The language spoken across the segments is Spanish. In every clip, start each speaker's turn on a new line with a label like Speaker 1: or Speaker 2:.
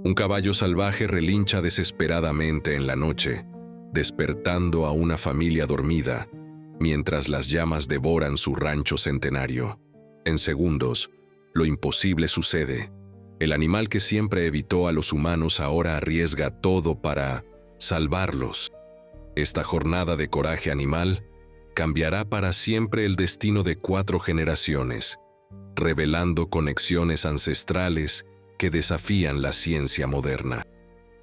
Speaker 1: Un caballo salvaje relincha desesperadamente en la noche, despertando a una familia dormida, mientras las llamas devoran su rancho centenario. En segundos, lo imposible sucede. El animal que siempre evitó a los humanos ahora arriesga todo para salvarlos. Esta jornada de coraje animal cambiará para siempre el destino de 4 generaciones, revelando conexiones ancestrales que desafían la ciencia moderna.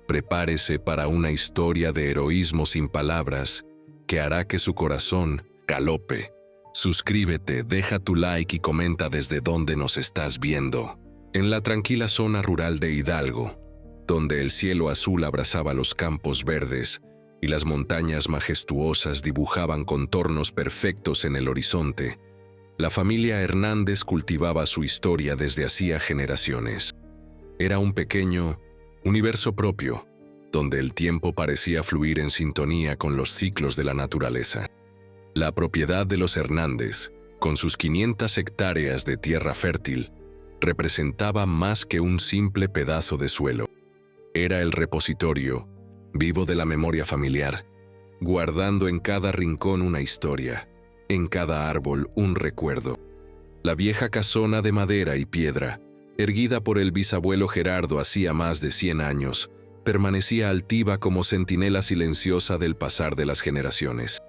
Speaker 1: Prepárese para una historia de heroísmo sin palabras que hará que su corazón galope. Suscríbete, deja tu like y comenta desde dónde nos estás viendo. En la tranquila zona rural de Hidalgo, donde el cielo azul abrazaba los campos verdes y las montañas majestuosas dibujaban contornos perfectos en el horizonte, la familia Hernández cultivaba su historia desde hacía generaciones. Era un pequeño universo propio, donde el tiempo parecía fluir en sintonía con los ciclos de la naturaleza. La propiedad de los Hernández, con sus 500 hectáreas de tierra fértil, representaba más que un simple pedazo de suelo. Era el repositorio vivo de la memoria familiar, guardando en cada rincón una historia, en cada árbol un recuerdo. La vieja casona de madera y piedra, erguida por el bisabuelo Gerardo hacía más de 100 años, permanecía altiva como centinela silenciosa del pasar de las generaciones.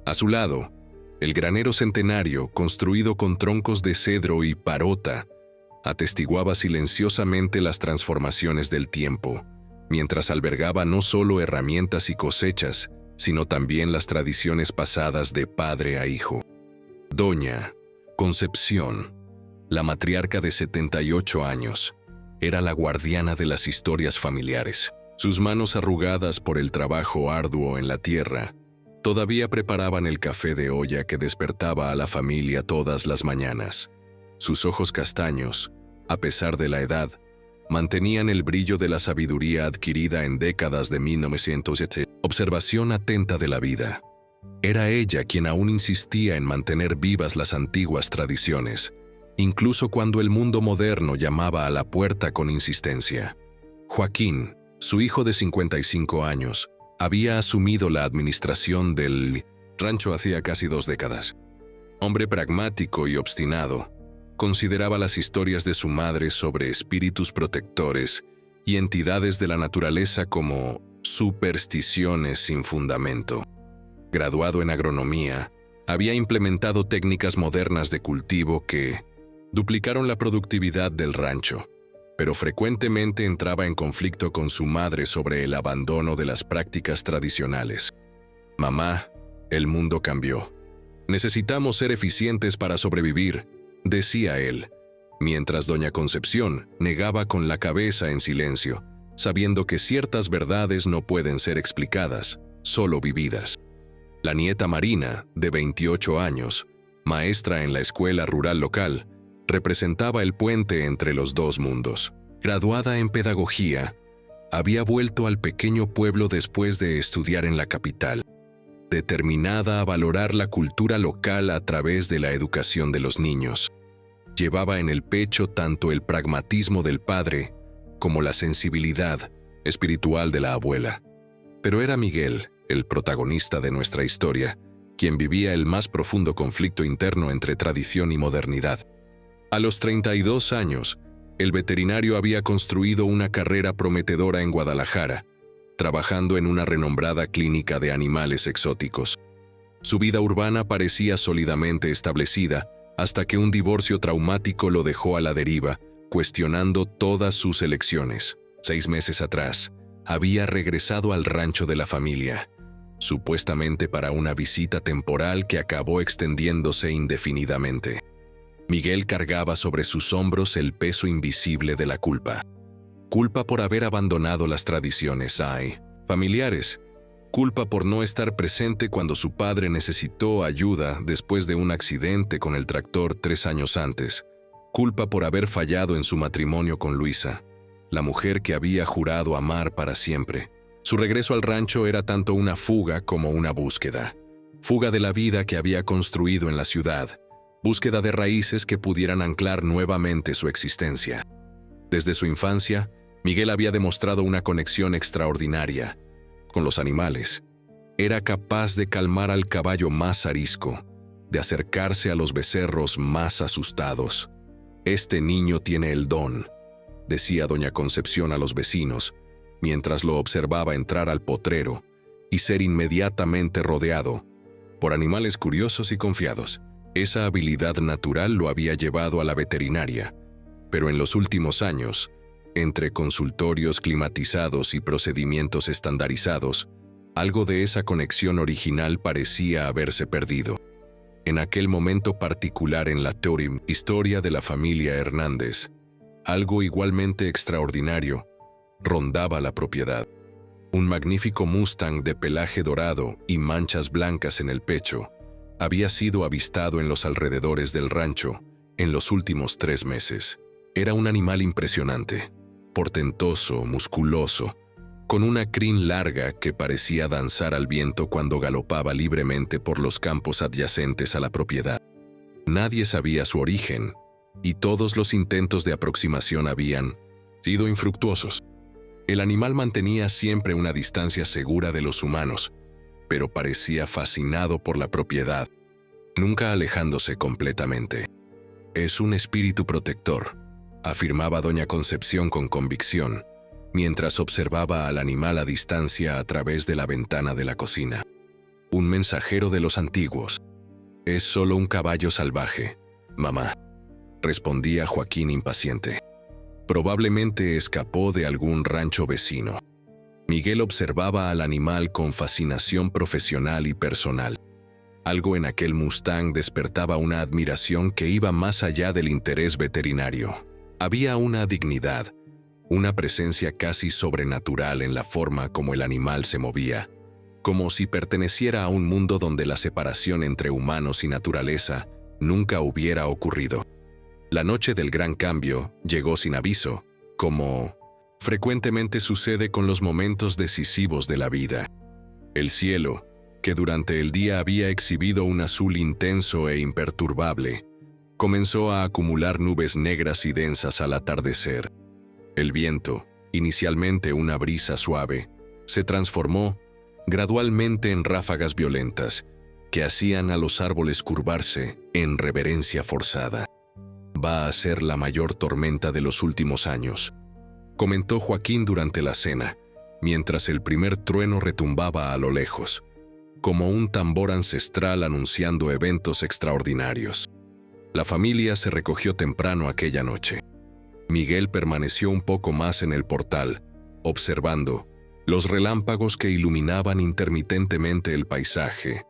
Speaker 1: A su lado, el granero centenario, construido con troncos de cedro y parota, atestiguaba silenciosamente las transformaciones del tiempo, mientras albergaba no solo herramientas y cosechas, sino también las tradiciones pasadas de padre a hijo. Doña Concepción, la matriarca de 78 años, era la guardiana de las historias familiares. Sus manos arrugadas por el trabajo arduo en la tierra todavía preparaban el café de olla que despertaba a la familia todas las mañanas. Sus ojos castaños, a pesar de la edad, mantenían el brillo de la sabiduría adquirida en décadas de 1970. Observación atenta de la vida. Era ella quien aún insistía en mantener vivas las antiguas tradiciones, incluso cuando el mundo moderno llamaba a la puerta con insistencia. Joaquín, su hijo de 55 años, había asumido la administración del rancho hacía casi 2 décadas. Hombre pragmático y obstinado, consideraba las historias de su madre sobre espíritus protectores y entidades de la naturaleza como supersticiones sin fundamento. Graduado en agronomía, había implementado técnicas modernas de cultivo que duplicaron la productividad del rancho, pero frecuentemente entraba en conflicto con su madre sobre el abandono de las prácticas tradicionales. «Mamá, el mundo cambió. Necesitamos ser eficientes para sobrevivir», decía él, mientras doña Concepción negaba con la cabeza en silencio, sabiendo que ciertas verdades no pueden ser explicadas, solo vividas. La nieta Marina, de 28 años, maestra en la escuela rural local, representaba el puente entre los dos mundos. Graduada en pedagogía, había vuelto al pequeño pueblo después de estudiar en la capital, determinada a valorar la cultura local a través de la educación de los niños. Llevaba en el pecho tanto el pragmatismo del padre como la sensibilidad espiritual de la abuela. Pero era Miguel, el protagonista de nuestra historia, quien vivía el más profundo conflicto interno entre tradición y modernidad. A los 32 años, el veterinario había construido una carrera prometedora en Guadalajara, trabajando en una renombrada clínica de animales exóticos. Su vida urbana parecía sólidamente establecida hasta que un divorcio traumático lo dejó a la deriva, cuestionando todas sus elecciones. 6 meses atrás, había regresado al rancho de la familia, supuestamente para una visita temporal que acabó extendiéndose indefinidamente. Miguel cargaba sobre sus hombros el peso invisible de la culpa. Culpa por haber abandonado las tradiciones familiares. Culpa por no estar presente cuando su padre necesitó ayuda después de un accidente con el tractor 3 años antes. Culpa por haber fallado en su matrimonio con Luisa, la mujer que había jurado amar para siempre. Su regreso al rancho era tanto una fuga como una búsqueda. Fuga de la vida que había construido en la ciudad. Búsqueda de raíces que pudieran anclar nuevamente su existencia. Desde su infancia, Miguel había demostrado una conexión extraordinaria con los animales. Era capaz de calmar al caballo más arisco, de acercarse a los becerros más asustados. «Este niño tiene el don», decía doña Concepción a los vecinos, mientras lo observaba entrar al potrero y ser inmediatamente rodeado por animales curiosos y confiados. Esa habilidad natural lo había llevado a la veterinaria, pero en los últimos años, entre consultorios climatizados y procedimientos estandarizados, algo de esa conexión original parecía haberse perdido. En aquel momento particular en la historia de la familia Hernández, algo igualmente extraordinario rondaba la propiedad. Un magnífico Mustang de pelaje dorado y manchas blancas en el pecho había sido avistado en los alrededores del rancho en los últimos 3 meses. Era un animal impresionante, portentoso, musculoso, con una crin larga que parecía danzar al viento cuando galopaba libremente por los campos adyacentes a la propiedad. Nadie sabía su origen, y todos los intentos de aproximación habían sido infructuosos. El animal mantenía siempre una distancia segura de los humanos, pero parecía fascinado por la propiedad, nunca alejándose completamente. «Es un espíritu protector», afirmaba doña Concepción con convicción, mientras observaba al animal a distancia a través de la ventana de la cocina. «Un mensajero de los antiguos. Es solo un caballo salvaje, mamá», respondía Joaquín impaciente. Probablemente escapó de algún rancho vecino. Miguel observaba al animal con fascinación profesional y personal. Algo en aquel Mustang despertaba una admiración que iba más allá del interés veterinario. Había una dignidad, una presencia casi sobrenatural en la forma como el animal se movía, como si perteneciera a un mundo donde la separación entre humanos y naturaleza nunca hubiera ocurrido. La noche del gran cambio llegó sin aviso, como frecuentemente sucede con los momentos decisivos de la vida. El cielo, que durante el día había exhibido un azul intenso e imperturbable, comenzó a acumular nubes negras y densas al atardecer. El viento, inicialmente una brisa suave, se transformó gradualmente en ráfagas violentas que hacían a los árboles curvarse en reverencia forzada. «Va a ser la mayor tormenta de los últimos años», comentó Joaquín durante la cena, mientras el primer trueno retumbaba a lo lejos, como un tambor ancestral anunciando eventos extraordinarios. La familia se recogió temprano aquella noche. Miguel permaneció un poco más en el portal, observando los relámpagos que iluminaban intermitentemente el paisaje,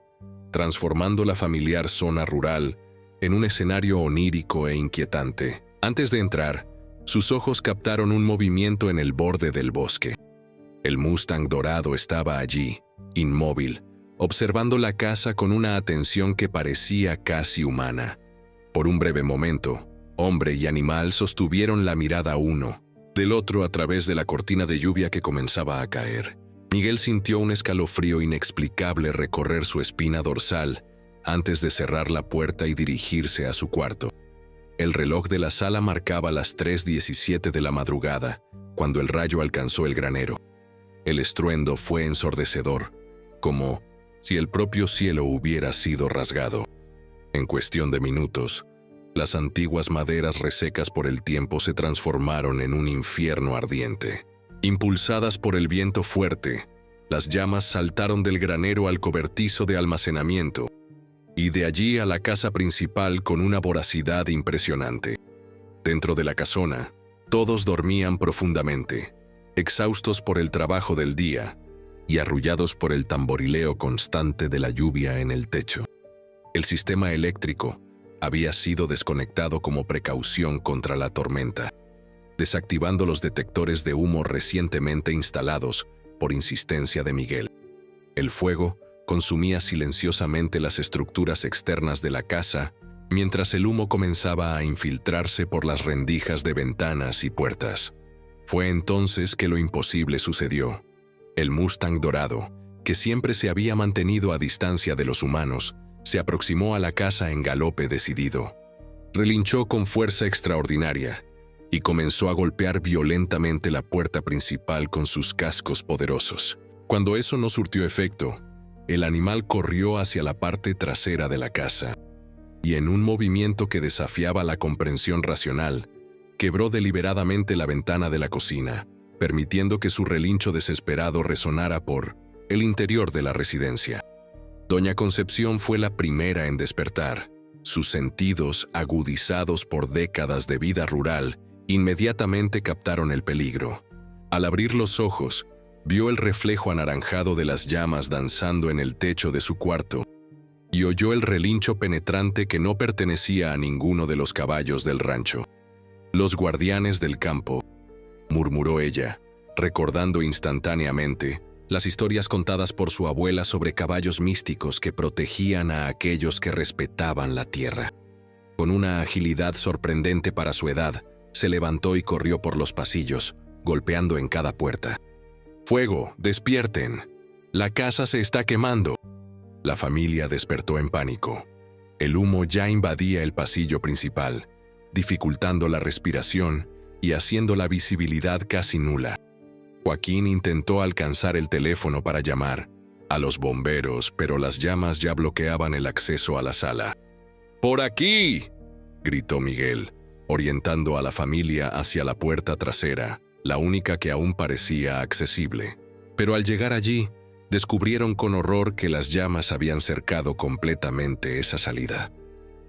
Speaker 1: transformando la familiar zona rural en un escenario onírico e inquietante. Antes de entrar, sus ojos captaron un movimiento en el borde del bosque. El Mustang dorado estaba allí, inmóvil, observando la casa con una atención que parecía casi humana. Por un breve momento, hombre y animal sostuvieron la mirada uno del otro a través de la cortina de lluvia que comenzaba a caer. Miguel sintió un escalofrío inexplicable recorrer su espina dorsal antes de cerrar la puerta y dirigirse a su cuarto. El reloj de la sala marcaba las 3:17 de la madrugada, cuando el rayo alcanzó el granero. El estruendo fue ensordecedor, como si el propio cielo hubiera sido rasgado. En cuestión de minutos, las antiguas maderas resecas por el tiempo se transformaron en un infierno ardiente. Impulsadas por el viento fuerte, las llamas saltaron del granero al cobertizo de almacenamiento, y de allí a la casa principal con una voracidad impresionante. Dentro de la casona, todos dormían profundamente, exhaustos por el trabajo del día y arrullados por el tamborileo constante de la lluvia en el techo. El sistema eléctrico había sido desconectado como precaución contra la tormenta, desactivando los detectores de humo recientemente instalados por insistencia de Miguel. El fuego consumía silenciosamente las estructuras externas de la casa, mientras el humo comenzaba a infiltrarse por las rendijas de ventanas y puertas. Fue entonces que lo imposible sucedió. El Mustang dorado, que siempre se había mantenido a distancia de los humanos, se aproximó a la casa en galope decidido. Relinchó con fuerza extraordinaria, y comenzó a golpear violentamente la puerta principal con sus cascos poderosos. Cuando eso no surtió efecto, el animal corrió hacia la parte trasera de la casa y en un movimiento que desafiaba la comprensión racional, quebró deliberadamente la ventana de la cocina, permitiendo que su relincho desesperado resonara por el interior de la residencia. Doña Concepción fue la primera en despertar. Sus sentidos, agudizados por décadas de vida rural, inmediatamente captaron el peligro. Al abrir los ojos, vio el reflejo anaranjado de las llamas danzando en el techo de su cuarto y oyó el relincho penetrante que no pertenecía a ninguno de los caballos del rancho. «Los guardianes del campo», murmuró ella, recordando instantáneamente las historias contadas por su abuela sobre caballos místicos que protegían a aquellos que respetaban la tierra. Con una agilidad sorprendente para su edad, se levantó y corrió por los pasillos, golpeando en cada puerta. «¡Fuego! ¡Despierten! ¡La casa se está quemando!». La familia despertó en pánico. El humo ya invadía el pasillo principal, dificultando la respiración y haciendo la visibilidad casi nula. Joaquín intentó alcanzar el teléfono para llamar a los bomberos, pero las llamas ya bloqueaban el acceso a la sala. «¡Por aquí!», gritó Miguel, orientando a la familia hacia la puerta trasera, la única que aún parecía accesible. Pero al llegar allí, descubrieron con horror que las llamas habían cercado completamente esa salida.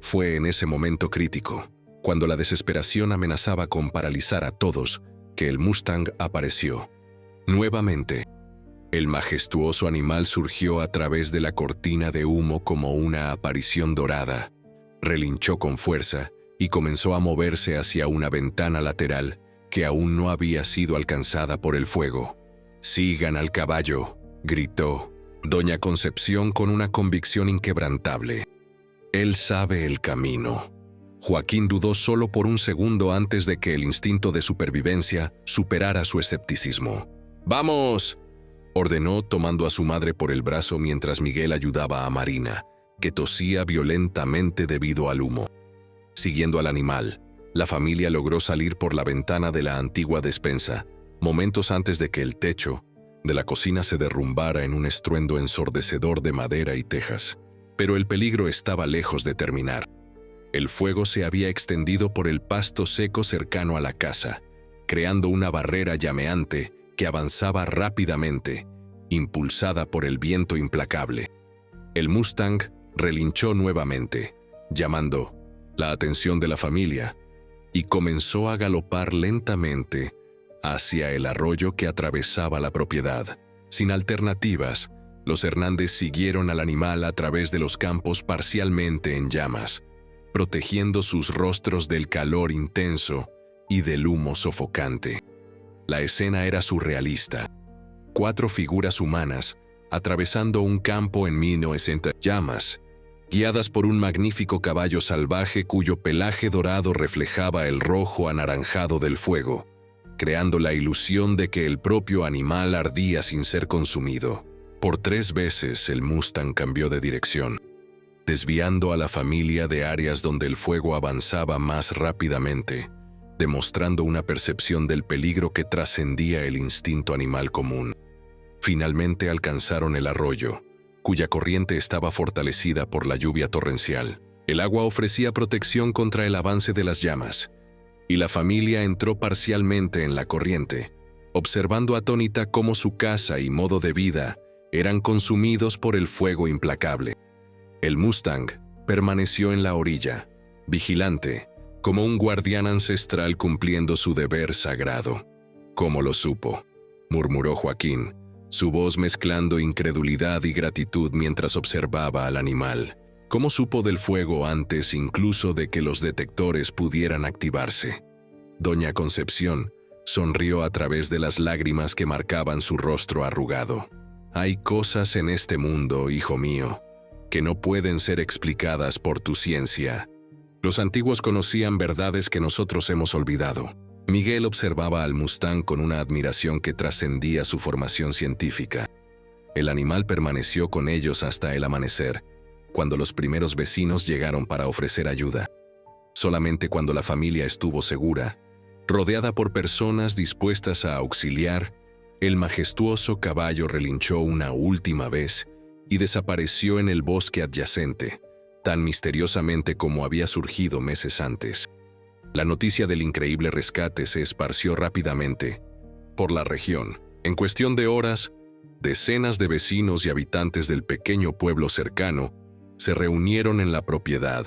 Speaker 1: Fue en ese momento crítico, cuando la desesperación amenazaba con paralizar a todos, que el Mustang apareció. Nuevamente, el majestuoso animal surgió a través de la cortina de humo como una aparición dorada, relinchó con fuerza y comenzó a moverse hacia una ventana lateral que aún no había sido alcanzada por el fuego. «¡Sigan al caballo!», gritó Doña Concepción con una convicción inquebrantable. «Él sabe el camino». Joaquín dudó solo por un segundo antes de que el instinto de supervivencia superara su escepticismo. «¡Vamos!», ordenó tomando a su madre por el brazo mientras Miguel ayudaba a Marina, que tosía violentamente debido al humo. Siguiendo al animal, la familia logró salir por la ventana de la antigua despensa, momentos antes de que el techo de la cocina se derrumbara en un estruendo ensordecedor de madera y tejas. Pero el peligro estaba lejos de terminar. El fuego se había extendido por el pasto seco cercano a la casa, creando una barrera llameante que avanzaba rápidamente, impulsada por el viento implacable. El Mustang relinchó nuevamente, llamando la atención de la familia, y comenzó a galopar lentamente hacia el arroyo que atravesaba la propiedad. Sin alternativas, los Hernández siguieron al animal a través de los campos parcialmente en llamas, protegiendo sus rostros del calor intenso y del humo sofocante. La escena era surrealista. 4 figuras humanas atravesando un campo en 1900 llamas, guiadas por un magnífico caballo salvaje cuyo pelaje dorado reflejaba el rojo anaranjado del fuego, creando la ilusión de que el propio animal ardía sin ser consumido. Por 3 veces el Mustang cambió de dirección, desviando a la familia de áreas donde el fuego avanzaba más rápidamente, demostrando una percepción del peligro que trascendía el instinto animal común. Finalmente alcanzaron el arroyo, cuya corriente estaba fortalecida por la lluvia torrencial. El agua ofrecía protección contra el avance de las llamas, y la familia entró parcialmente en la corriente, observando atónita cómo su casa y modo de vida eran consumidos por el fuego implacable. El Mustang permaneció en la orilla, vigilante, como un guardián ancestral cumpliendo su deber sagrado. «¿Cómo lo supo?», murmuró Joaquín, su voz mezclando incredulidad y gratitud mientras observaba al animal. ¿Cómo supo del fuego antes incluso de que los detectores pudieran activarse? Doña Concepción sonrió a través de las lágrimas que marcaban su rostro arrugado. «Hay cosas en este mundo, hijo mío, que no pueden ser explicadas por tu ciencia. Los antiguos conocían verdades que nosotros hemos olvidado». Miguel observaba al Mustang con una admiración que trascendía su formación científica. El animal permaneció con ellos hasta el amanecer, cuando los primeros vecinos llegaron para ofrecer ayuda. Solamente cuando la familia estuvo segura Rodeada por personas dispuestas a auxiliar, el majestuoso caballo relinchó una última vez y desapareció en el bosque adyacente, tan misteriosamente como había surgido meses antes. La noticia del increíble rescate se esparció rápidamente por la región. En cuestión de horas, decenas de vecinos y habitantes del pequeño pueblo cercano se reunieron en la propiedad,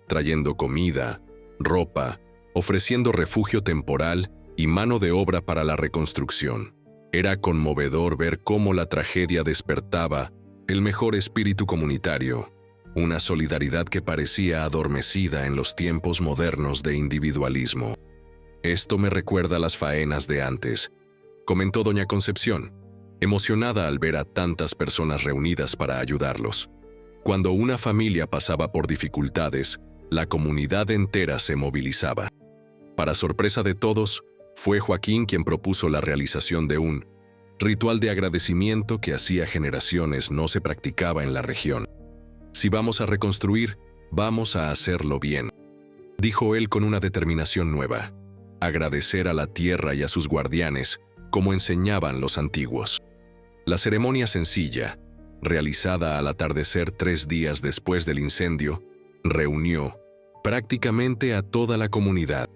Speaker 1: trayendo comida, ropa, ofreciendo refugio temporal y mano de obra para la reconstrucción. Era conmovedor ver cómo la tragedia despertaba el mejor espíritu comunitario, una solidaridad que parecía adormecida en los tiempos modernos de individualismo. «Esto me recuerda a las faenas de antes», comentó doña Concepción, emocionada al ver a tantas personas reunidas para ayudarlos. Cuando una familia pasaba por dificultades, la comunidad entera se movilizaba. Para sorpresa de todos, fue Joaquín quien propuso la realización de un ritual de agradecimiento que hacía generaciones no se practicaba en la región. «Si vamos a reconstruir, vamos a hacerlo bien», dijo él con una determinación nueva. Agradecer a la tierra y a sus guardianes, como enseñaban los antiguos. La ceremonia sencilla, realizada al atardecer 3 días después del incendio, reunió prácticamente a toda la comunidad.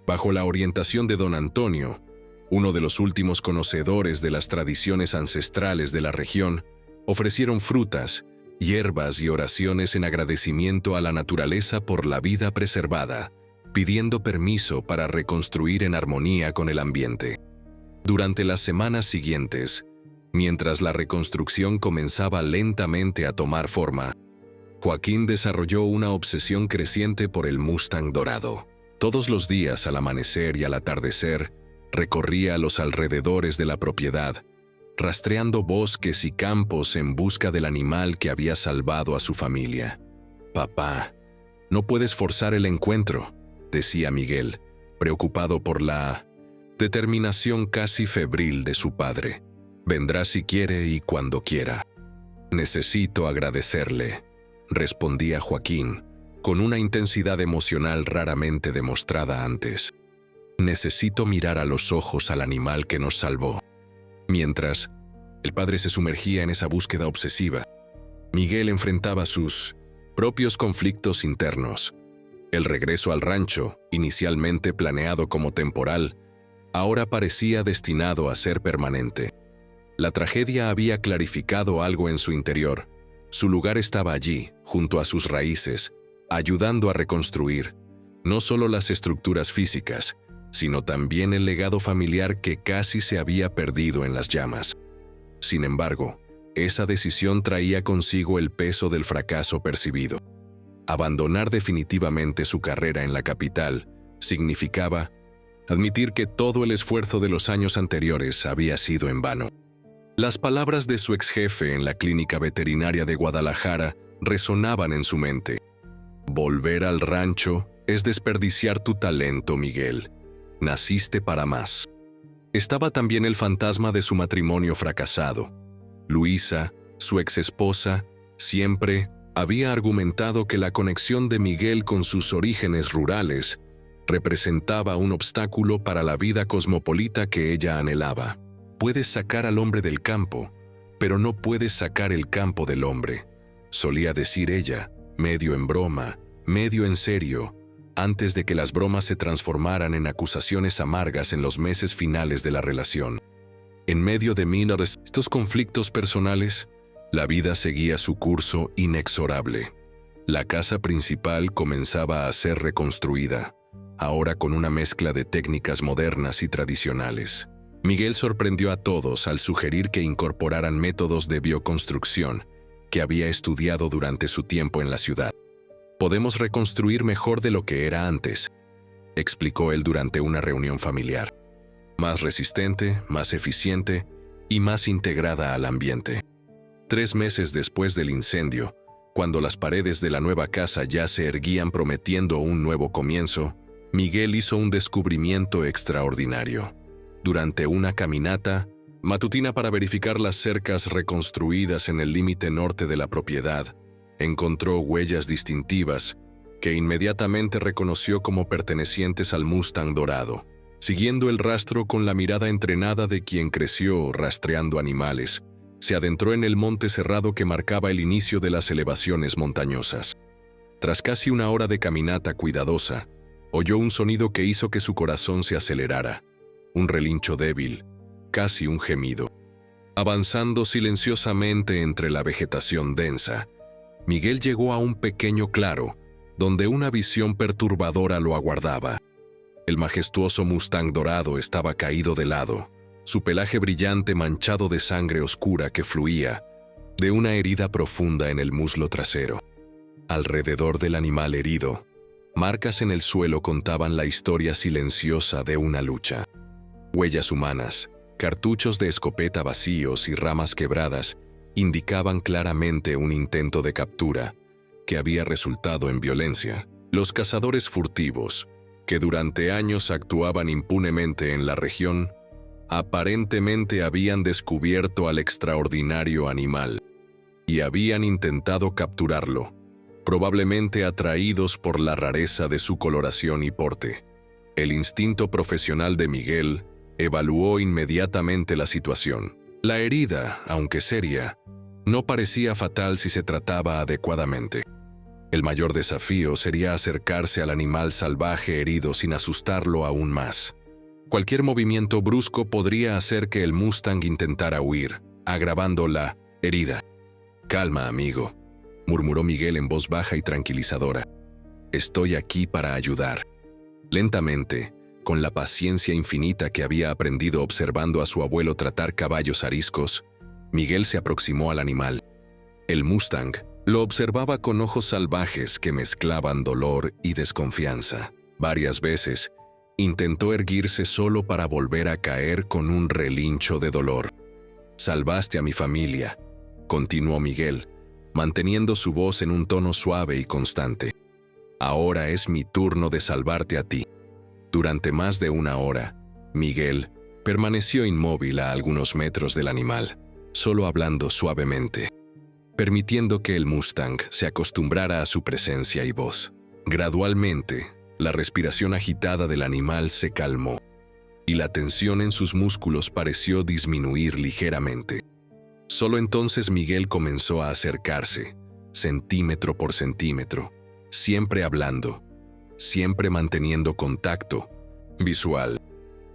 Speaker 1: Bajo la orientación de don Antonio, uno de los últimos conocedores de las tradiciones ancestrales de la región, ofrecieron frutas, hierbas y oraciones en agradecimiento a la naturaleza por la vida preservada, pidiendo permiso para reconstruir en armonía con el ambiente. Durante las semanas siguientes, mientras la reconstrucción comenzaba lentamente a tomar forma, Joaquín desarrolló una obsesión creciente por el Mustang dorado. Todos los días al amanecer y al atardecer, recorría los alrededores de la propiedad, rastreando bosques y campos en busca del animal que había salvado a su familia. «Papá, no puedes forzar el encuentro», decía Miguel, preocupado por la determinación casi febril de su padre. «Vendrá si quiere y cuando quiera». «Necesito agradecerle», respondía Joaquín, con una intensidad emocional raramente demostrada antes. «Necesito mirar a los ojos al animal que nos salvó». Mientras el padre se sumergía en esa búsqueda obsesiva, Miguel enfrentaba sus propios conflictos internos. El regreso al rancho, inicialmente planeado como temporal, ahora parecía destinado a ser permanente. La tragedia había clarificado algo en su interior. Su lugar estaba allí, junto a sus raíces, ayudando a reconstruir no solo las estructuras físicas, sino también el legado familiar que casi se había perdido en las llamas. Sin embargo, esa decisión traía consigo el peso del fracaso percibido. Abandonar definitivamente su carrera en la capital significaba admitir que todo el esfuerzo de los años anteriores había sido en vano. Las palabras de su exjefe en la clínica veterinaria de Guadalajara resonaban en su mente. «Volver al rancho es desperdiciar tu talento, Miguel. Naciste para más». Estaba también el fantasma de su matrimonio fracasado. Luisa, su exesposa, siempre había argumentado que la conexión de Miguel con sus orígenes rurales representaba un obstáculo para la vida cosmopolita que ella anhelaba. «Puedes sacar al hombre del campo, pero no puedes sacar el campo del hombre», solía decir ella, medio en broma, medio en serio, antes de que las bromas se transformaran en acusaciones amargas en los meses finales de la relación. En medio de estos conflictos personales, la vida seguía su curso inexorable. La casa principal comenzaba a ser reconstruida, ahora con una mezcla de técnicas modernas y tradicionales. Miguel sorprendió a todos al sugerir que incorporaran métodos de bioconstrucción que había estudiado durante su tiempo en la ciudad. «Podemos reconstruir mejor de lo que era antes», explicó él durante una reunión familiar. «Más resistente, más eficiente y más integrada al ambiente». 3 meses después del incendio, cuando las paredes de la nueva casa ya se erguían prometiendo un nuevo comienzo, Miguel hizo un descubrimiento extraordinario. Durante una caminata matutina para verificar las cercas reconstruidas en el límite norte de la propiedad, encontró huellas distintivas que inmediatamente reconoció como pertenecientes al Mustang dorado. Siguiendo el rastro con la mirada entrenada de quien creció rastreando animales, se adentró en el monte cerrado que marcaba el inicio de las elevaciones montañosas. Tras casi una hora de caminata cuidadosa, oyó un sonido que hizo que su corazón se acelerara, un relincho débil, casi un gemido. Avanzando silenciosamente entre la vegetación densa, Miguel llegó a un pequeño claro, donde una visión perturbadora lo aguardaba. El majestuoso Mustang dorado estaba caído de lado, su pelaje brillante manchado de sangre oscura que fluía de una herida profunda en el muslo trasero. Alrededor del animal herido, marcas en el suelo contaban la historia silenciosa de una lucha. Huellas humanas, cartuchos de escopeta vacíos y ramas quebradas indicaban claramente un intento de captura que había resultado en violencia. Los cazadores furtivos, que durante años actuaban impunemente en la región, aparentemente habían descubierto al extraordinario animal y habían intentado capturarlo, probablemente atraídos por la rareza de su coloración y porte. El instinto profesional de Miguel evaluó inmediatamente la situación. La herida, aunque seria, no parecía fatal si se trataba adecuadamente. El mayor desafío sería acercarse al animal salvaje herido sin asustarlo aún más. Cualquier movimiento brusco podría hacer que el Mustang intentara huir, agravando la herida. «Calma, amigo», murmuró Miguel en voz baja y tranquilizadora. «Estoy aquí para ayudar». Lentamente, con la paciencia infinita que había aprendido observando a su abuelo tratar caballos ariscos, Miguel se aproximó al animal. El Mustang lo observaba con ojos salvajes que mezclaban dolor y desconfianza. Varias veces, intentó erguirse solo para volver a caer con un relincho de dolor. «Salvaste a mi familia», continuó Miguel, manteniendo su voz en un tono suave y constante. «Ahora es mi turno de salvarte a ti». Durante más de una hora, Miguel permaneció inmóvil a algunos metros del animal, solo hablando suavemente, permitiendo que el Mustang se acostumbrara a su presencia y voz. Gradualmente, la respiración agitada del animal se calmó, y la tensión en sus músculos pareció disminuir ligeramente. Solo entonces Miguel comenzó a acercarse, centímetro por centímetro, siempre hablando, siempre manteniendo contacto visual.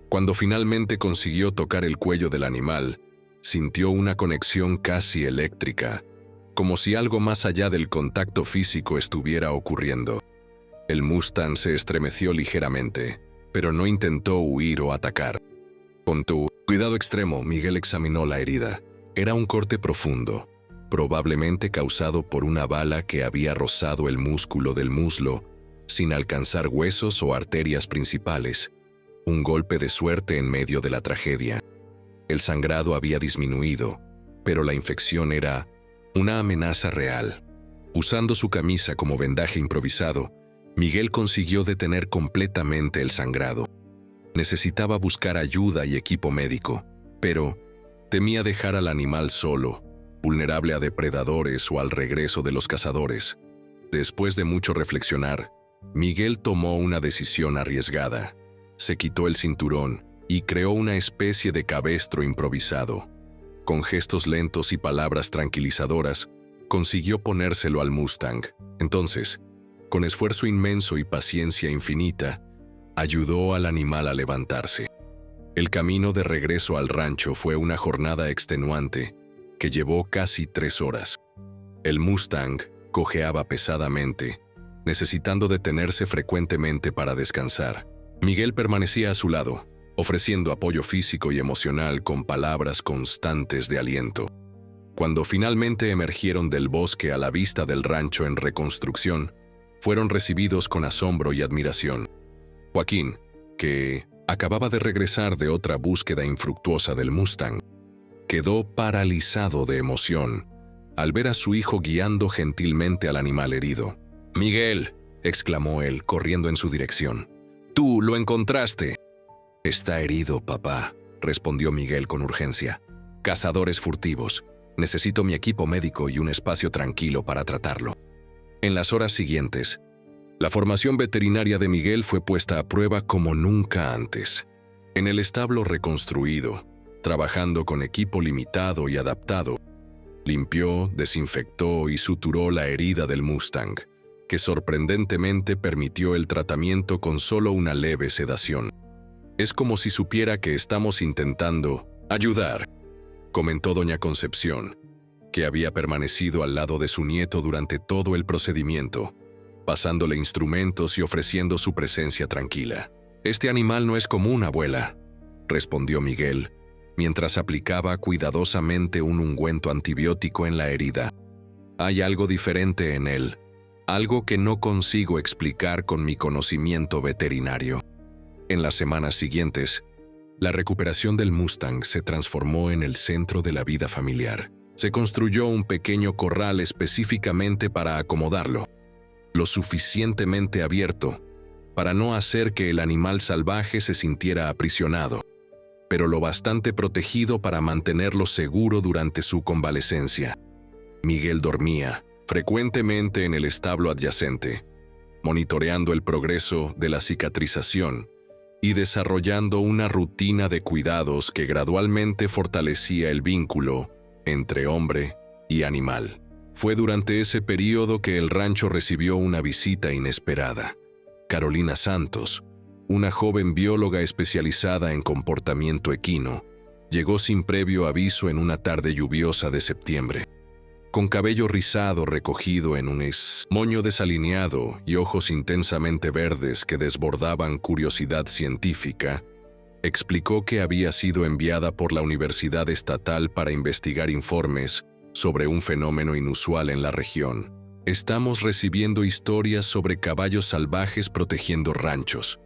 Speaker 1: Cuando finalmente consiguió tocar el cuello del animal, sintió una conexión casi eléctrica, como si algo más allá del contacto físico estuviera ocurriendo. El Mustang se estremeció ligeramente, pero no intentó huir o atacar. Con cuidado extremo, Miguel examinó la herida. Era un corte profundo, probablemente causado por una bala que había rozado el músculo del muslo, sin alcanzar huesos o arterias principales. Un golpe de suerte en medio de la tragedia. El sangrado había disminuido, pero la infección era una amenaza real. Usando su camisa como vendaje improvisado, Miguel consiguió detener completamente el sangrado. Necesitaba buscar ayuda y equipo médico, pero temía dejar al animal solo, vulnerable a depredadores o al regreso de los cazadores. Después de mucho reflexionar, Miguel tomó una decisión arriesgada. Se quitó el cinturón y creó una especie de cabestro improvisado. Con gestos lentos y palabras tranquilizadoras, consiguió ponérselo al Mustang. Entonces, con esfuerzo inmenso y paciencia infinita, ayudó al animal a levantarse. El camino de regreso al rancho fue una jornada extenuante que llevó casi 3 horas. El Mustang cojeaba pesadamente, necesitando detenerse frecuentemente para descansar. Miguel permanecía a su lado, ofreciendo apoyo físico y emocional con palabras constantes de aliento. Cuando finalmente emergieron del bosque a la vista del rancho en reconstrucción, fueron recibidos con asombro y admiración. Joaquín, que acababa de regresar de otra búsqueda infructuosa del Mustang, quedó paralizado de emoción al ver a su hijo guiando gentilmente al animal herido. «Miguel», exclamó él, corriendo en su dirección. «¡Tú lo encontraste!» «Está herido, papá», respondió Miguel con urgencia. «Cazadores furtivos. Necesito mi equipo médico y un espacio tranquilo para tratarlo». En las horas siguientes, la formación veterinaria de Miguel fue puesta a prueba como nunca antes. En el establo reconstruido, trabajando con equipo limitado y adaptado, limpió, desinfectó y suturó la herida del Mustang, que sorprendentemente permitió el tratamiento con solo una leve sedación. Es como si supiera que estamos intentando ayudar, comentó doña Concepción, que había permanecido al lado de su nieto durante todo el procedimiento, pasándole instrumentos y ofreciendo su presencia tranquila. «Este animal no es común, abuela», respondió Miguel, mientras aplicaba cuidadosamente un ungüento antibiótico en la herida. «Hay algo diferente en él, algo que no consigo explicar con mi conocimiento veterinario». En las semanas siguientes, la recuperación del Mustang se transformó en el centro de la vida familiar. Se construyó un pequeño corral específicamente para acomodarlo, lo suficientemente abierto para no hacer que el animal salvaje se sintiera aprisionado, pero lo bastante protegido para mantenerlo seguro durante su convalecencia. Miguel dormía frecuentemente en el establo adyacente, monitoreando el progreso de la cicatrización y desarrollando una rutina de cuidados que gradualmente fortalecía el vínculo entre hombre y animal. Fue durante ese periodo que el rancho recibió una visita inesperada. Carolina Santos, una joven bióloga especializada en comportamiento equino, llegó sin previo aviso en una tarde lluviosa de septiembre. Con cabello rizado recogido en un moño desalineado y ojos intensamente verdes que desbordaban curiosidad científica, explicó que había sido enviada por la Universidad Estatal para investigar informes sobre un fenómeno inusual en la región. «Estamos recibiendo historias sobre caballos salvajes protegiendo ranchos»,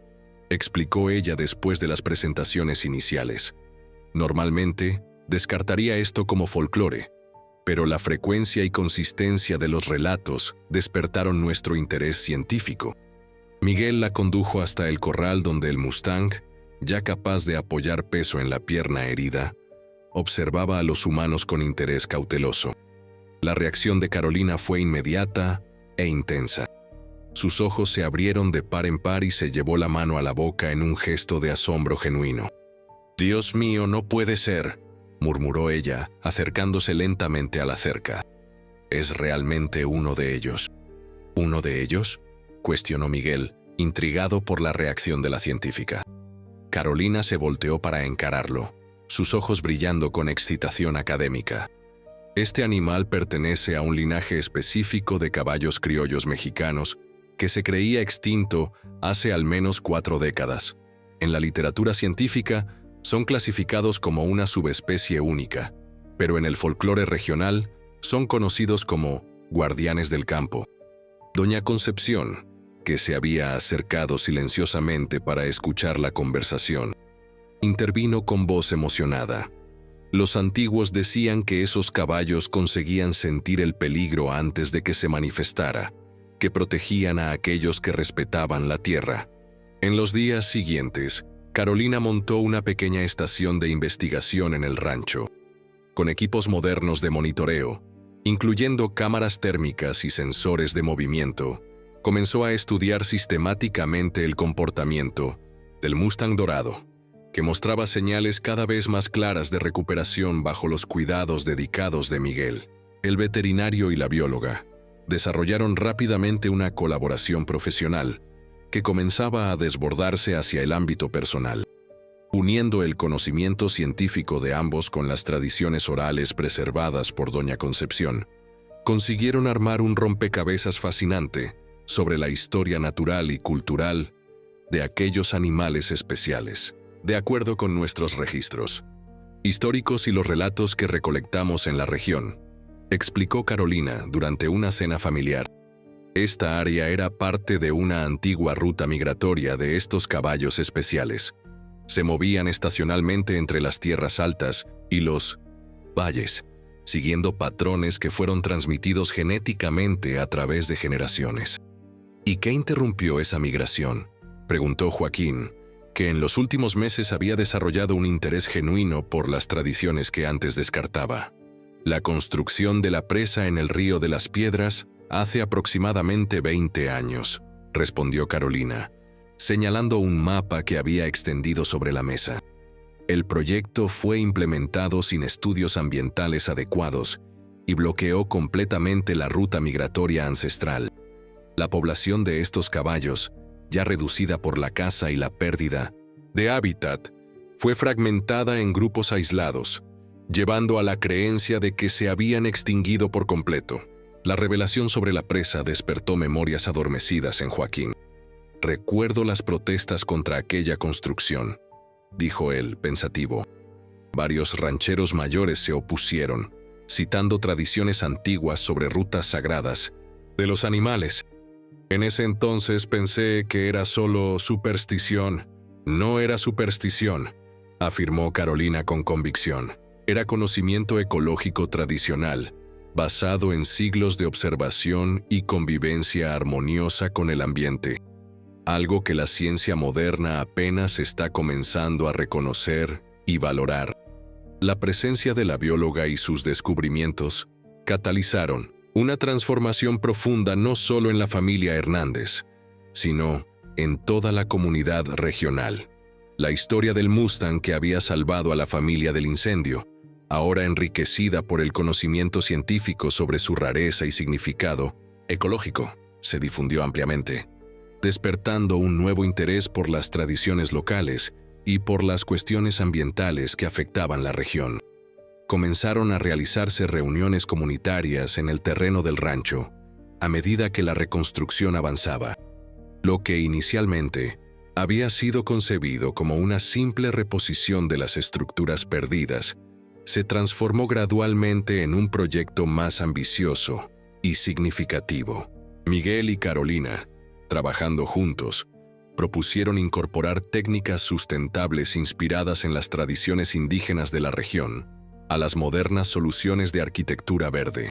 Speaker 1: explicó ella después de las presentaciones iniciales. Normalmente, descartaría esto como folclore, pero la frecuencia y consistencia de los relatos despertaron nuestro interés científico. Miguel la condujo hasta el corral donde el Mustang, ya capaz de apoyar peso en la pierna herida, observaba a los humanos con interés cauteloso. La reacción de Carolina fue inmediata e intensa. Sus ojos se abrieron de par en par y se llevó la mano a la boca en un gesto de asombro genuino. «Dios mío, no puede ser», murmuró ella, acercándose lentamente a la cerca. «Es realmente uno de ellos». «¿Uno de ellos?», cuestionó Miguel, intrigado por la reacción de la científica. Carolina se volteó para encararlo, sus ojos brillando con excitación académica. «Este animal pertenece a un linaje específico de caballos criollos mexicanos que se creía extinto hace al menos 4 décadas. En la literatura científica, son clasificados como una subespecie única, pero en el folclore regional son conocidos como guardianes del campo». Doña Concepción, que se había acercado silenciosamente para escuchar la conversación, intervino con voz emocionada. «Los antiguos decían que esos caballos conseguían sentir el peligro antes de que se manifestara, que protegían a aquellos que respetaban la tierra». En los días siguientes, Carolina montó una pequeña estación de investigación en el rancho, con equipos modernos de monitoreo, incluyendo cámaras térmicas y sensores de movimiento. Comenzó a estudiar sistemáticamente el comportamiento del Mustang dorado, que mostraba señales cada vez más claras de recuperación bajo los cuidados dedicados de Miguel. El veterinario y la bióloga desarrollaron rápidamente una colaboración profesional que comenzaba a desbordarse hacia el ámbito personal. Uniendo el conocimiento científico de ambos con las tradiciones orales preservadas por doña Concepción, consiguieron armar un rompecabezas fascinante sobre la historia natural y cultural de aquellos animales especiales. De acuerdo con nuestros registros históricos y los relatos que recolectamos en la región, explicó Carolina durante una cena familiar, esta área era parte de una antigua ruta migratoria de estos caballos especiales. Se movían estacionalmente entre las tierras altas y los valles, siguiendo patrones que fueron transmitidos genéticamente a través de generaciones. ¿Y qué interrumpió esa migración?, preguntó Joaquín, que en los últimos meses había desarrollado un interés genuino por las tradiciones que antes descartaba. La construcción de la presa en el Río de las Piedras hace aproximadamente 20 años, respondió Carolina. señalando un mapa que había extendido sobre la mesa. El proyecto fue implementado sin estudios ambientales adecuados y bloqueó completamente la ruta migratoria ancestral. La población de estos caballos, ya reducida por la caza y la pérdida de hábitat, fue fragmentada en grupos aislados, llevando a la creencia de que se habían extinguido por completo. La revelación sobre la presa despertó memorias adormecidas en Joaquín. «Recuerdo las protestas contra aquella construcción», dijo él, pensativo. Varios rancheros mayores se opusieron, citando tradiciones antiguas sobre rutas sagradas de los animales. En ese entonces pensé que era solo superstición. No era superstición, afirmó Carolina con convicción. Era conocimiento ecológico tradicional, basado en siglos de observación y convivencia armoniosa con el ambiente. Algo que la ciencia moderna apenas está comenzando a reconocer y valorar. La presencia de la bióloga y sus descubrimientos catalizaron una transformación profunda no solo en la familia Hernández, sino en toda la comunidad regional. La historia del Mustang que había salvado a la familia del incendio, ahora enriquecida por el conocimiento científico sobre su rareza y significado ecológico, se difundió ampliamente, despertando un nuevo interés por las tradiciones locales y por las cuestiones ambientales que afectaban la región. Comenzaron a realizarse reuniones comunitarias en el terreno del rancho, a medida que la reconstrucción avanzaba. Lo que inicialmente había sido concebido como una simple reposición de las estructuras perdidas, se transformó gradualmente en un proyecto más ambicioso y significativo. Miguel y Carolina, trabajando juntos, propusieron incorporar técnicas sustentables inspiradas en las tradiciones indígenas de la región a las modernas soluciones de arquitectura verde.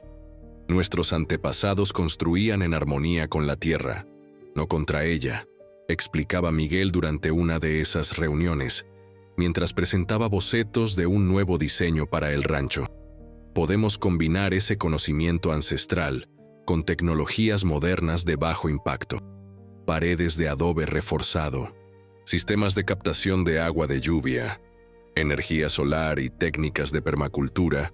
Speaker 1: Nuestros antepasados construían en armonía con la tierra, no contra ella, explicaba Miguel durante una de esas reuniones, mientras presentaba bocetos de un nuevo diseño para el rancho. Podemos combinar ese conocimiento ancestral con tecnologías modernas de bajo impacto. Paredes de adobe reforzado, sistemas de captación de agua de lluvia, energía solar y técnicas de permacultura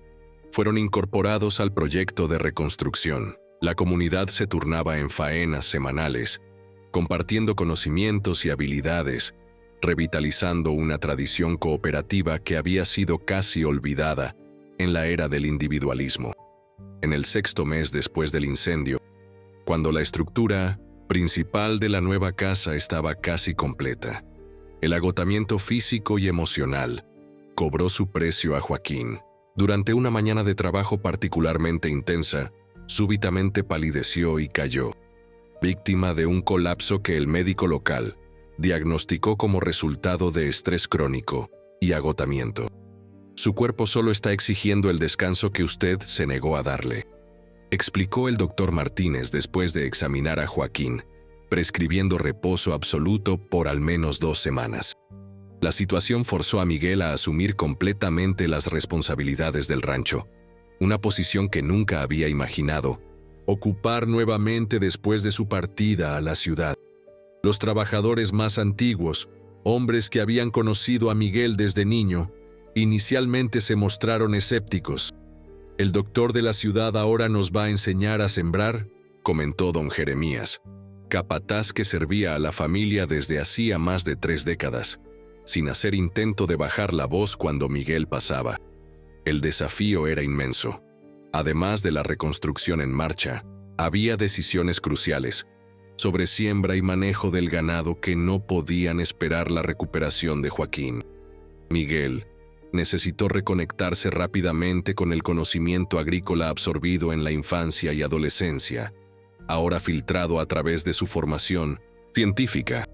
Speaker 1: fueron incorporados al proyecto de reconstrucción. La comunidad se turnaba en faenas semanales, compartiendo conocimientos y habilidades, revitalizando una tradición cooperativa que había sido casi olvidada en la era del individualismo. En el 6º mes después del incendio, cuando la estructura principal de la nueva casa estaba casi completa, el agotamiento físico y emocional cobró su precio a Joaquín. Durante una mañana de trabajo particularmente intensa, súbitamente palideció y cayó, víctima de un colapso que el médico local diagnosticó como resultado de estrés crónico y agotamiento. Su cuerpo solo está exigiendo el descanso que usted se negó a darle, explicó el doctor Martínez después de examinar a Joaquín, prescribiendo reposo absoluto por al menos 2 semanas. La situación forzó a Miguel a asumir completamente las responsabilidades del rancho, una posición que nunca había imaginado ocupar nuevamente después de su partida a la ciudad. Los trabajadores más antiguos, hombres que habían conocido a Miguel desde niño, inicialmente se mostraron escépticos. «El doctor de la ciudad ahora nos va a enseñar a sembrar», comentó don Jeremías, capataz que servía a la familia desde hacía más de 3 décadas, sin hacer intento de bajar la voz cuando Miguel pasaba. El desafío era inmenso. Además de la reconstrucción en marcha, había decisiones cruciales sobre siembra y manejo del ganado que no podían esperar la recuperación de Joaquín. Miguel necesitó reconectarse rápidamente con el conocimiento agrícola absorbido en la infancia y adolescencia, ahora filtrado a través de su formación científica.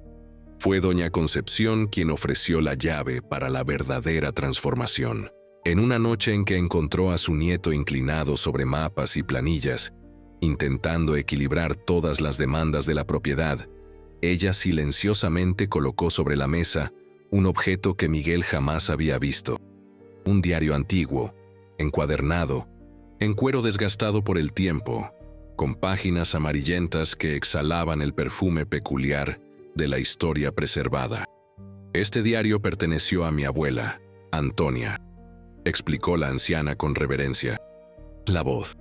Speaker 1: Fue doña Concepción quien ofreció la llave para la verdadera transformación. En una noche en que encontró a su nieto inclinado sobre mapas y planillas, intentando equilibrar todas las demandas de la propiedad, ella silenciosamente colocó sobre la mesa un objeto que Miguel jamás había visto. Un diario antiguo, encuadernado, en cuero desgastado por el tiempo, con páginas amarillentas que exhalaban el perfume peculiar de la historia preservada. Este diario perteneció a mi abuela, Antonia, explicó la anciana con reverencia. La voz.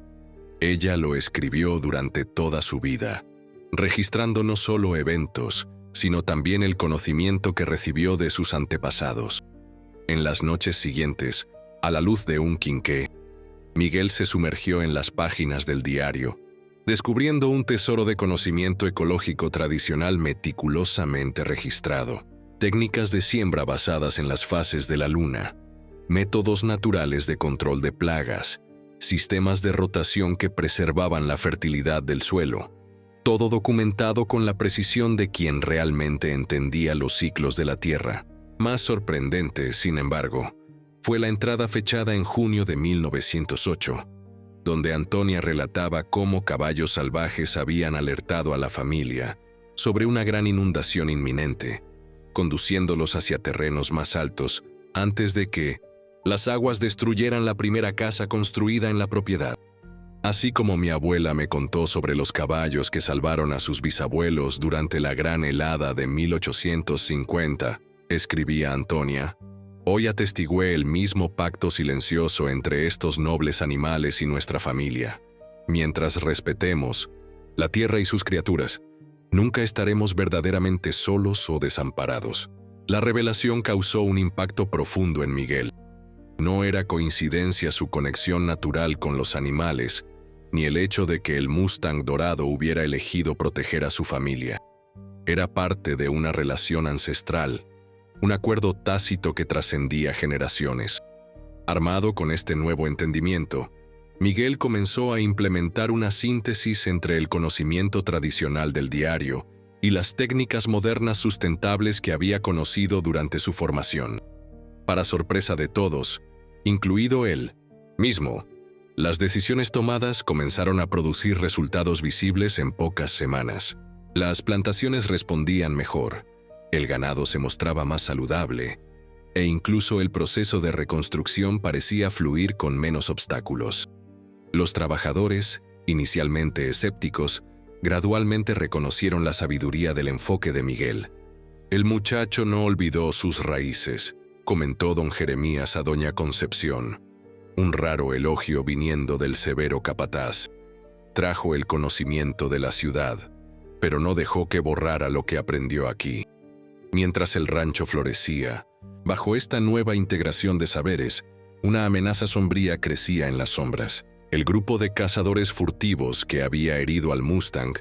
Speaker 1: Ella lo escribió durante toda su vida, registrando no solo eventos, sino también el conocimiento que recibió de sus antepasados. En las noches siguientes, a la luz de un quinqué, Miguel se sumergió en las páginas del diario, descubriendo un tesoro de conocimiento ecológico tradicional meticulosamente registrado, técnicas de siembra basadas en las fases de la luna, métodos naturales de control de plagas, sistemas de rotación que preservaban la fertilidad del suelo, todo documentado con la precisión de quien realmente entendía los ciclos de la Tierra. Más sorprendente, sin embargo, fue la entrada fechada en junio de 1908, donde Antonia relataba cómo caballos salvajes habían alertado a la familia sobre una gran inundación inminente, conduciéndolos hacia terrenos más altos antes de que las aguas destruyeran la primera casa construida en la propiedad. Así como mi abuela me contó sobre los caballos que salvaron a sus bisabuelos durante la gran helada de 1850, escribía Antonia, hoy atestigué el mismo pacto silencioso entre estos nobles animales y nuestra familia. Mientras respetemos la tierra y sus criaturas, nunca estaremos verdaderamente solos o desamparados. La revelación causó un impacto profundo en Miguel. No era coincidencia su conexión natural con los animales, ni el hecho de que el Mustang dorado hubiera elegido proteger a su familia. Era parte de una relación ancestral, un acuerdo tácito que trascendía generaciones. Armado con este nuevo entendimiento, Miguel comenzó a implementar una síntesis entre el conocimiento tradicional del diario y las técnicas modernas sustentables que había conocido durante su formación. Para sorpresa de todos, incluido él mismo, las decisiones tomadas comenzaron a producir resultados visibles en pocas semanas. Las plantaciones respondían mejor, el ganado se mostraba más saludable, e incluso el proceso de reconstrucción parecía fluir con menos obstáculos. Los trabajadores, inicialmente escépticos, gradualmente reconocieron la sabiduría del enfoque de Miguel. El muchacho no olvidó sus raíces, comentó don Jeremías a doña Concepción. Un raro elogio viniendo del severo capataz. Trajo el conocimiento de la ciudad, pero no dejó que borrara lo que aprendió aquí. Mientras el rancho florecía, bajo esta nueva integración de saberes, una amenaza sombría crecía en las sombras. El grupo de cazadores furtivos que había herido al Mustang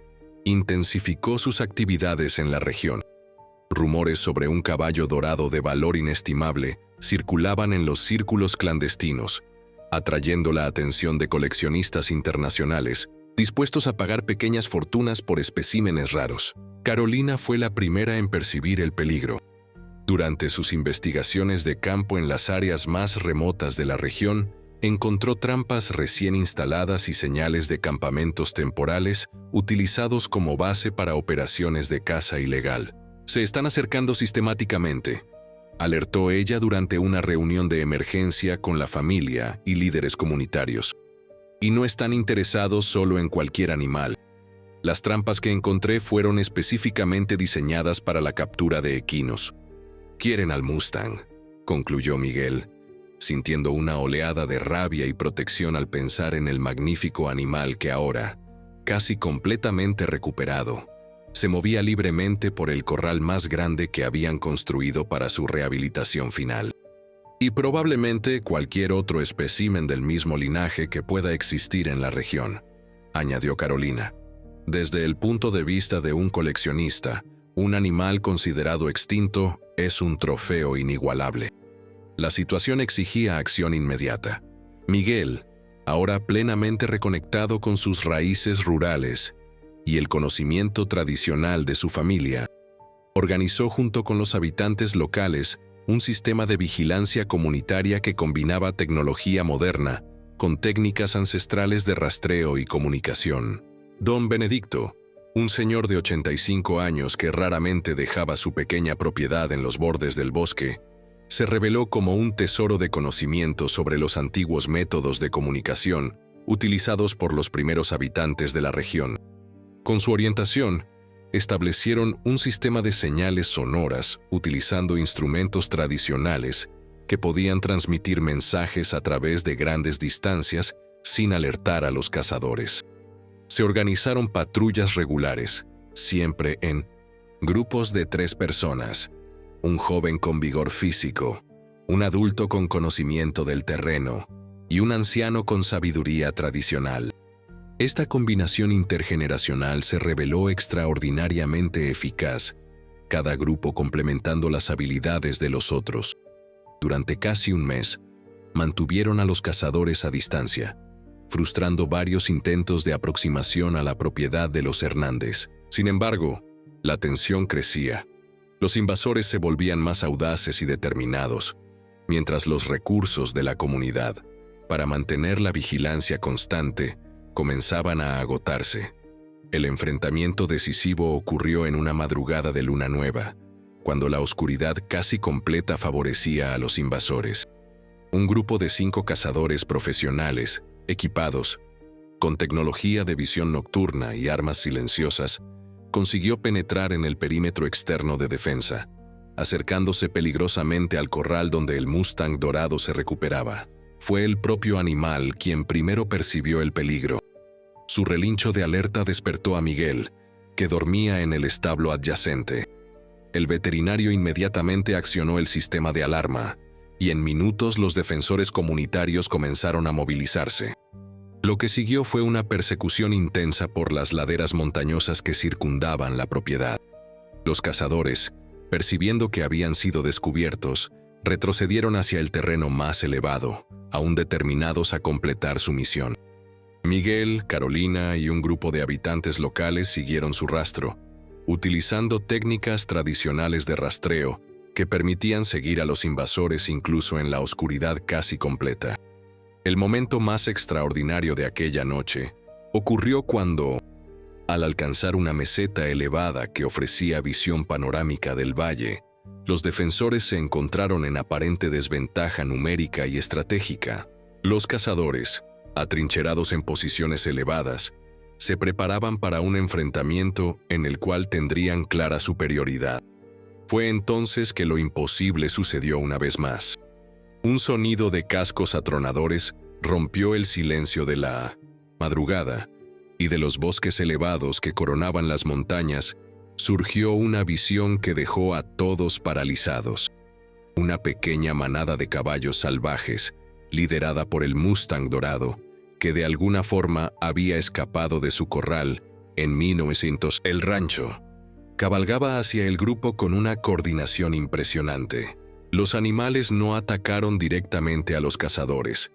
Speaker 1: intensificó sus actividades en la región. Rumores sobre un caballo dorado de valor inestimable circulaban en los círculos clandestinos, atrayendo la atención de coleccionistas internacionales dispuestos a pagar pequeñas fortunas por especímenes raros. Carolina fue la primera en percibir el peligro. Durante sus investigaciones de campo en las áreas más remotas de la región, encontró trampas recién instaladas y señales de campamentos temporales utilizados como base para operaciones de caza ilegal. Se están acercando sistemáticamente, alertó ella durante una reunión de emergencia con la familia y líderes comunitarios. Y no están interesados solo en cualquier animal. Las trampas que encontré fueron específicamente diseñadas para la captura de equinos. Quieren al Mustang, concluyó Miguel, sintiendo una oleada de rabia y protección al pensar en el magnífico animal que ahora, casi completamente recuperado, se movía libremente por el corral más grande que habían construido para su rehabilitación final. Y probablemente cualquier otro espécimen del mismo linaje que pueda existir en la región, añadió Carolina. Desde el punto de vista de un coleccionista, un animal considerado extinto es un trofeo inigualable. La situación exigía acción inmediata. Miguel, ahora plenamente reconectado con sus raíces rurales y el conocimiento tradicional de su familia, organizó junto con los habitantes locales un sistema de vigilancia comunitaria que combinaba tecnología moderna con técnicas ancestrales de rastreo y comunicación. Don Benedicto, un señor de 85 años que raramente dejaba su pequeña propiedad en los bordes del bosque, se reveló como un tesoro de conocimiento sobre los antiguos métodos de comunicación utilizados por los primeros habitantes de la región. Con su orientación, establecieron un sistema de señales sonoras utilizando instrumentos tradicionales que podían transmitir mensajes a través de grandes distancias sin alertar a los cazadores. Se organizaron patrullas regulares, siempre en grupos de 3 personas, un joven con vigor físico, un adulto con conocimiento del terreno y un anciano con sabiduría tradicional. Esta combinación intergeneracional se reveló extraordinariamente eficaz, cada grupo complementando las habilidades de los otros. Durante casi un mes, mantuvieron a los cazadores a distancia, frustrando varios intentos de aproximación a la propiedad de los Hernández. Sin embargo, la tensión crecía. Los invasores se volvían más audaces y determinados, mientras los recursos de la comunidad, para mantener la vigilancia constante, comenzaban a agotarse. El enfrentamiento decisivo ocurrió en una madrugada de luna nueva, cuando la oscuridad casi completa favorecía a los invasores. Un grupo de 5 cazadores profesionales, equipados, con tecnología de visión nocturna y armas silenciosas, consiguió penetrar en el perímetro externo de defensa, acercándose peligrosamente al corral donde el Mustang dorado se recuperaba. Fue el propio animal quien primero percibió el peligro. Su relincho de alerta despertó a Miguel, que dormía en el establo adyacente. El veterinario inmediatamente accionó el sistema de alarma, y en minutos los defensores comunitarios comenzaron a movilizarse. Lo que siguió fue una persecución intensa por las laderas montañosas que circundaban la propiedad. Los cazadores, percibiendo que habían sido descubiertos, retrocedieron hacia el terreno más elevado, aún determinados a completar su misión. Miguel, Carolina y un grupo de habitantes locales siguieron su rastro, utilizando técnicas tradicionales de rastreo que permitían seguir a los invasores incluso en la oscuridad casi completa. El momento más extraordinario de aquella noche ocurrió cuando, al alcanzar una meseta elevada que ofrecía visión panorámica del valle, los defensores se encontraron en aparente desventaja numérica y estratégica. Los cazadores, atrincherados en posiciones elevadas, se preparaban para un enfrentamiento en el cual tendrían clara superioridad. Fue entonces que lo imposible sucedió una vez más. Un sonido de cascos atronadores rompió el silencio de la madrugada, y de los bosques elevados que coronaban las montañas surgió una visión que dejó a todos paralizados. Una pequeña manada de caballos salvajes, liderada por el Mustang dorado, que de alguna forma había escapado de su corral en 1900. El rancho cabalgaba hacia el grupo con una coordinación impresionante. Los animales no atacaron directamente a los cazadores,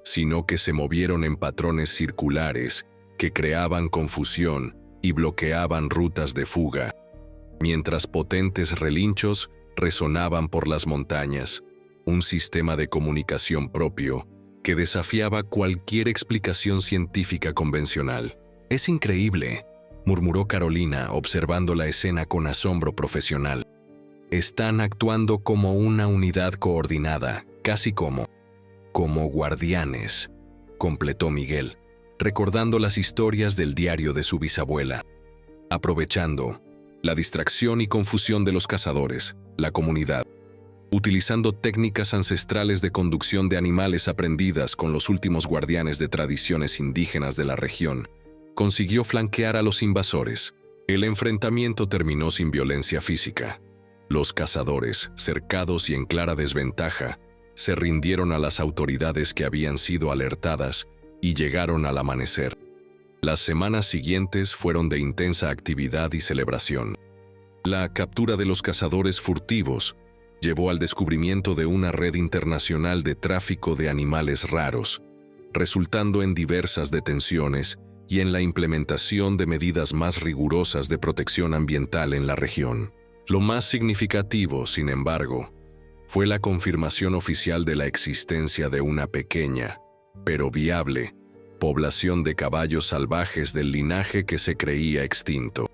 Speaker 1: sino que se movieron en patrones circulares que creaban confusión y bloqueaban rutas de fuga, mientras potentes relinchos resonaban por las montañas, un sistema de comunicación propio que desafiaba cualquier explicación científica convencional. «Es increíble», murmuró Carolina, observando la escena con asombro profesional. «Están actuando como una unidad coordinada, casi como guardianes», completó Miguel, recordando las historias del diario de su bisabuela. Aprovechando la distracción y confusión de los cazadores, la comunidad, utilizando técnicas ancestrales de conducción de animales aprendidas con los últimos guardianes de tradiciones indígenas de la región, consiguió flanquear a los invasores. El enfrentamiento terminó sin violencia física. Los cazadores, cercados y en clara desventaja, se rindieron a las autoridades que habían sido alertadas y llegaron al amanecer. Las semanas siguientes fueron de intensa actividad y celebración. La captura de los cazadores furtivos llevó al descubrimiento de una red internacional de tráfico de animales raros, resultando en diversas detenciones y en la implementación de medidas más rigurosas de protección ambiental en la región. Lo más significativo, sin embargo, fue la confirmación oficial de la existencia de una pequeña, pero viable, población de caballos salvajes del linaje que se creía extinto.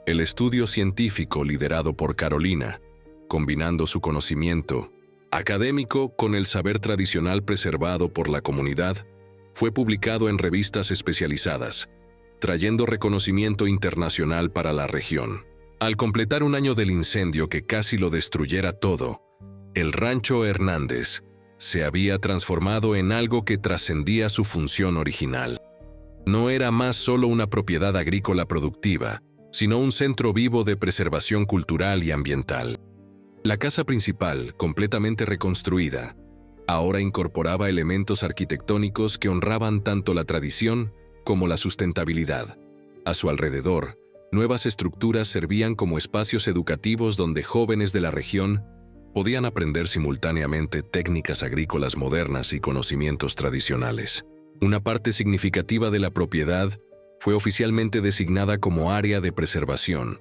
Speaker 1: El estudio científico liderado por Carolina, combinando su conocimiento académico con el saber tradicional preservado por la comunidad, fue publicado en revistas especializadas, trayendo reconocimiento internacional para la región. Al completar un año del incendio que casi lo destruyera todo, el Rancho Hernández se había transformado en algo que trascendía su función original. No era más solo una propiedad agrícola productiva, sino un centro vivo de preservación cultural y ambiental. La casa principal, completamente reconstruida, ahora incorporaba elementos arquitectónicos que honraban tanto la tradición como la sustentabilidad. A su alrededor, nuevas estructuras servían como espacios educativos donde jóvenes de la región podían aprender simultáneamente técnicas agrícolas modernas y conocimientos tradicionales. Una parte significativa de la propiedad fue oficialmente designada como área de preservación,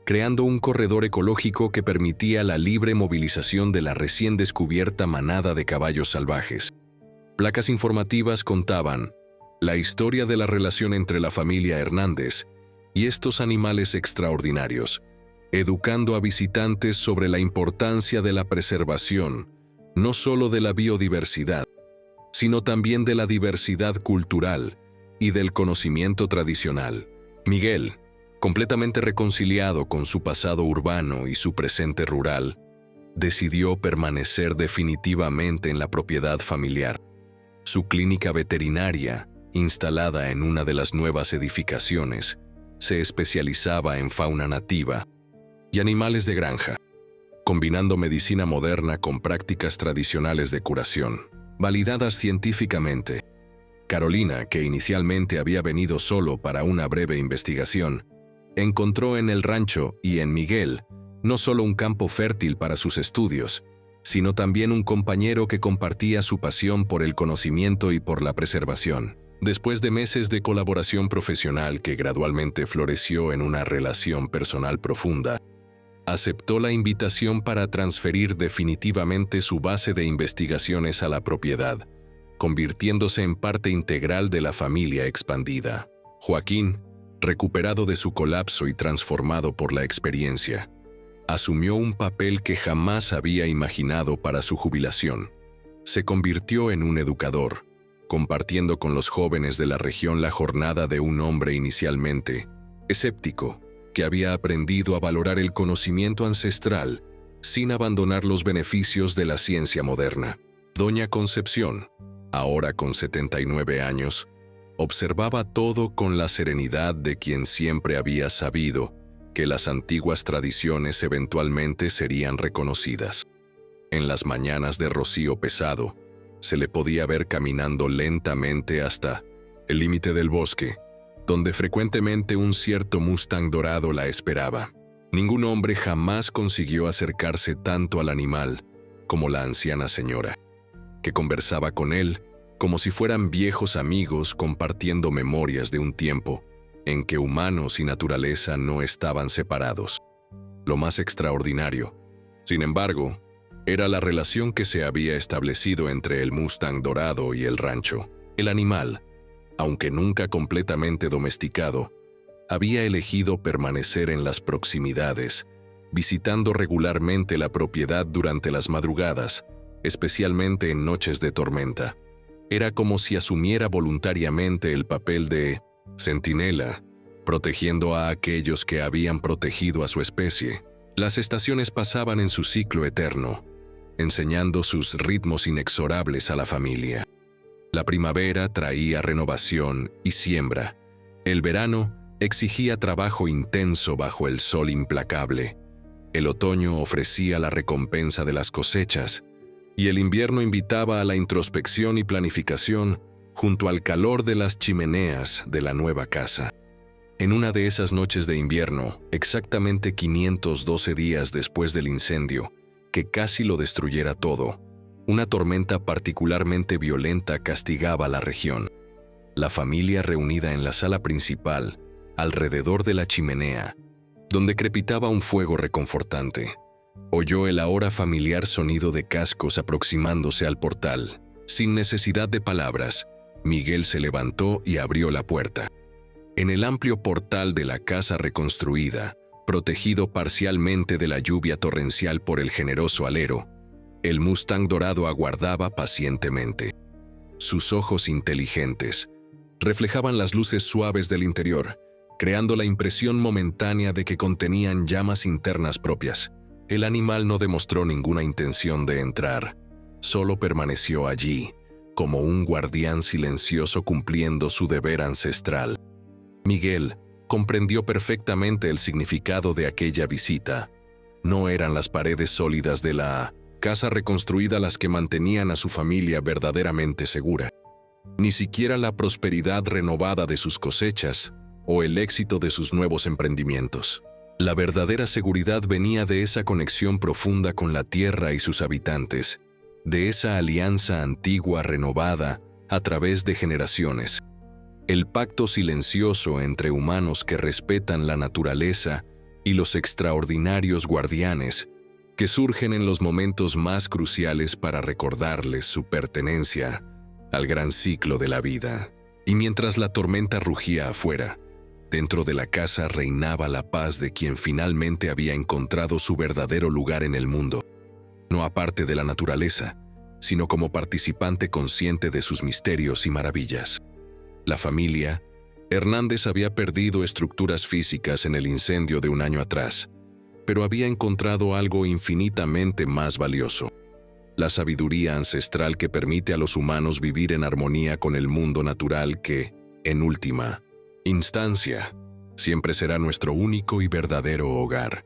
Speaker 1: creando un corredor ecológico que permitía la libre movilización de la recién descubierta manada de caballos salvajes. Placas informativas contaban la historia de la relación entre la familia Hernández y estos animales extraordinarios, educando a visitantes sobre la importancia de la preservación, no solo de la biodiversidad, sino también de la diversidad cultural y del conocimiento tradicional. Miguel, completamente reconciliado con su pasado urbano y su presente rural, decidió permanecer definitivamente en la propiedad familiar. Su clínica veterinaria, instalada en una de las nuevas edificaciones, se especializaba en fauna nativa y animales de granja, combinando medicina moderna con prácticas tradicionales de curación, validadas científicamente. Carolina, que inicialmente había venido solo para una breve investigación, encontró en el rancho y en Miguel no solo un campo fértil para sus estudios, sino también un compañero que compartía su pasión por el conocimiento y por la preservación. Después de meses de colaboración profesional que gradualmente floreció en una relación personal profunda, aceptó la invitación para transferir definitivamente su base de investigaciones a la propiedad, convirtiéndose en parte integral de la familia expandida. Joaquín, recuperado de su colapso y transformado por la experiencia, asumió un papel que jamás había imaginado para su jubilación. Se convirtió en un educador, compartiendo con los jóvenes de la región la jornada de un hombre inicialmente escéptico, que había aprendido a valorar el conocimiento ancestral sin abandonar los beneficios de la ciencia moderna. Doña Concepción, ahora con 79 años, observaba todo con la serenidad de quien siempre había sabido que las antiguas tradiciones eventualmente serían reconocidas. En las mañanas de rocío pesado, se le podía ver caminando lentamente hasta el límite del bosque, donde frecuentemente un cierto Mustang dorado la esperaba. Ningún hombre jamás consiguió acercarse tanto al animal como la anciana señora, que conversaba con él como si fueran viejos amigos compartiendo memorias de un tiempo en que humanos y naturaleza no estaban separados. Lo más extraordinario, sin embargo, era la relación que se había establecido entre el Mustang dorado y el rancho. El animal, aunque nunca completamente domesticado, había elegido permanecer en las proximidades, visitando regularmente la propiedad durante las madrugadas, especialmente en noches de tormenta. Era como si asumiera voluntariamente el papel de centinela, protegiendo a aquellos que habían protegido a su especie. Las estaciones pasaban en su ciclo eterno, enseñando sus ritmos inexorables a la familia. La primavera traía renovación y siembra. El verano exigía trabajo intenso bajo el sol implacable. El otoño ofrecía la recompensa de las cosechas, y el invierno invitaba a la introspección y planificación junto al calor de las chimeneas de la nueva casa. En una de esas noches de invierno, exactamente 512 días después del incendio, que casi lo destruyera todo, una tormenta particularmente violenta castigaba la región. La familia reunida en la sala principal, alrededor de la chimenea, donde crepitaba un fuego reconfortante, oyó el ahora familiar sonido de cascos aproximándose al portal. Sin necesidad de palabras, Miguel se levantó y abrió la puerta. En el amplio portal de la casa reconstruida, protegido parcialmente de la lluvia torrencial por el generoso alero, el Mustang dorado aguardaba pacientemente. Sus ojos inteligentes, reflejaban las luces suaves del interior, creando la impresión momentánea de que contenían llamas internas propias. El animal no demostró ninguna intención de entrar, solo permaneció allí, como un guardián silencioso cumpliendo su deber ancestral. Miguel comprendió perfectamente el significado de aquella visita. No eran las paredes sólidas de la casa reconstruida las que mantenían a su familia verdaderamente segura. Ni siquiera la prosperidad renovada de sus cosechas o el éxito de sus nuevos emprendimientos. La verdadera seguridad venía de esa conexión profunda con la tierra y sus habitantes, de esa alianza antigua renovada a través de generaciones. El pacto silencioso entre humanos que respetan la naturaleza y los extraordinarios guardianes que surgen en los momentos más cruciales para recordarles su pertenencia al gran ciclo de la vida. Y mientras la tormenta rugía afuera, dentro de la casa reinaba la paz de quien finalmente había encontrado su verdadero lugar en el mundo, no aparte de la naturaleza, sino como participante consciente de sus misterios y maravillas. La familia Hernández había perdido estructuras físicas en el incendio de un año atrás, pero había encontrado algo infinitamente más valioso: la sabiduría ancestral que permite a los humanos vivir en armonía con el mundo natural que, en última instancia, siempre será nuestro único y verdadero hogar.